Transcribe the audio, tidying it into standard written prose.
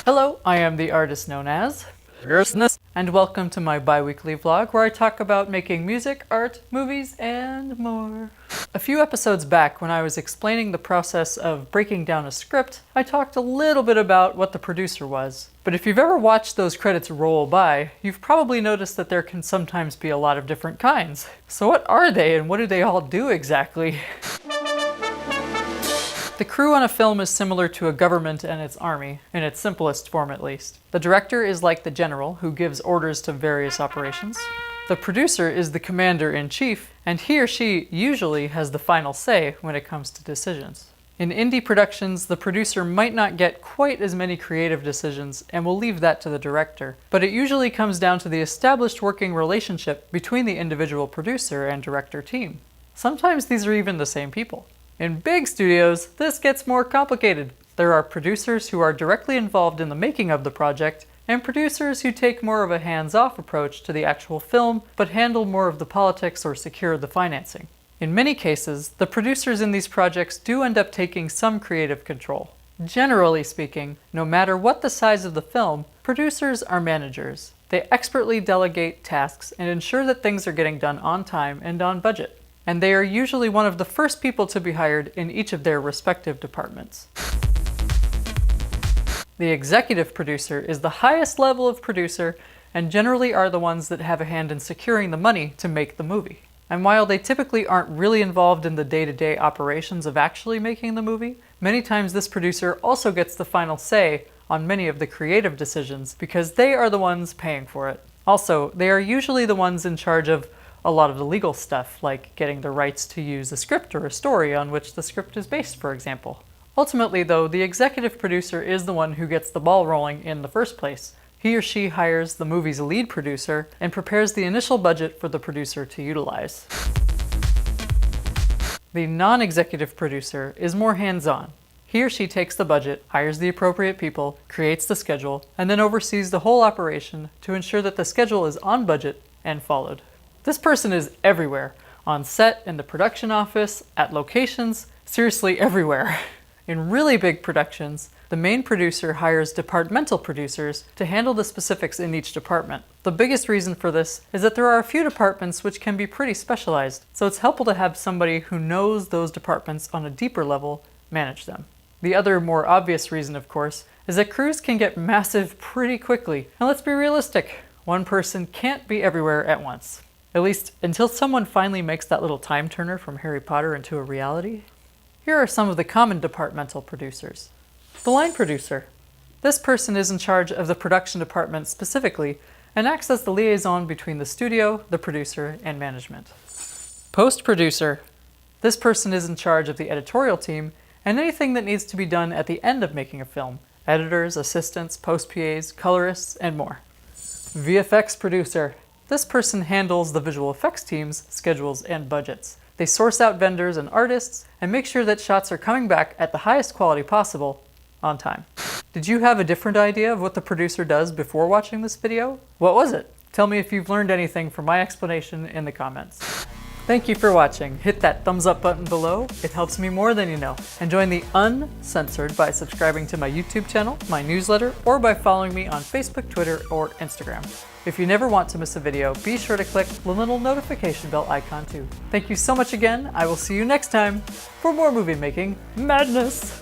Hello, I am the artist known as DEROSNEC, and welcome to my bi-weekly vlog where I talk about making music, art, movies, and more. A few episodes back, when I was explaining the process of breaking down a script, I talked a little bit about what the producer was. But if you've ever watched those credits roll by, you've probably noticed that there can sometimes be a lot of different kinds. So what are they, and what do they all do exactly? The crew on a film is similar to a government and its army, in its simplest form at least. The director is like the general, who gives orders to various operations. The producer is the commander-in-chief, and he or she usually has the final say when it comes to decisions. In indie productions, the producer might not get quite as many creative decisions, and will leave that to the director, but it usually comes down to the established working relationship between the individual producer and director team. Sometimes these are even the same people. In big studios, this gets more complicated. There are producers who are directly involved in the making of the project, and producers who take more of a hands-off approach to the actual film, but handle more of the politics or secure the financing. In many cases, the producers in these projects do end up taking some creative control. Generally speaking, no matter what the size of the film, producers are managers. They expertly delegate tasks and ensure that things are getting done on time and on budget. And they are usually one of the first people to be hired in each of their respective departments. The executive producer is the highest level of producer and generally are the ones that have a hand in securing the money to make the movie. And while they typically aren't really involved in the day-to-day operations of actually making the movie, many times this producer also gets the final say on many of the creative decisions because they are the ones paying for it. Also, they are usually the ones in charge of a lot of the legal stuff, like getting the rights to use a script or a story on which the script is based, for example. Ultimately, though, the executive producer is the one who gets the ball rolling in the first place. He or she hires the movie's lead producer and prepares the initial budget for the producer to utilize. The non-executive producer is more hands-on. He or she takes the budget, hires the appropriate people, creates the schedule, and then oversees the whole operation to ensure that the schedule is on budget and followed. This person is everywhere, on set, in the production office, at locations, seriously everywhere. In really big productions, the main producer hires departmental producers to handle the specifics in each department. The biggest reason for this is that there are a few departments which can be pretty specialized, so it's helpful to have somebody who knows those departments on a deeper level manage them. The other, more obvious reason, of course, is that crews can get massive pretty quickly. And let's be realistic, one person can't be everywhere at once. At least, until someone finally makes that little time turner from Harry Potter into a reality. Here are some of the common departmental producers. The line producer. This person is in charge of the production department specifically, and acts as the liaison between the studio, the producer, and management. Post-producer. This person is in charge of the editorial team, and anything that needs to be done at the end of making a film. Editors, assistants, post-PAs, colorists, and more. VFX producer. This person handles the visual effects teams, schedules, and budgets. They source out vendors and artists and make sure that shots are coming back at the highest quality possible on time. Did you have a different idea of what the producer does before watching this video? What was it? Tell me if you've learned anything from my explanation in the comments. Thank you for watching. Hit that thumbs up button below. It helps me more than you know. And join the Uncensored by subscribing to my YouTube channel, my newsletter, or by following me on Facebook, Twitter, or Instagram. If you never want to miss a video, be sure to click the little notification bell icon too. Thank you so much again. I will see you next time for more movie making madness.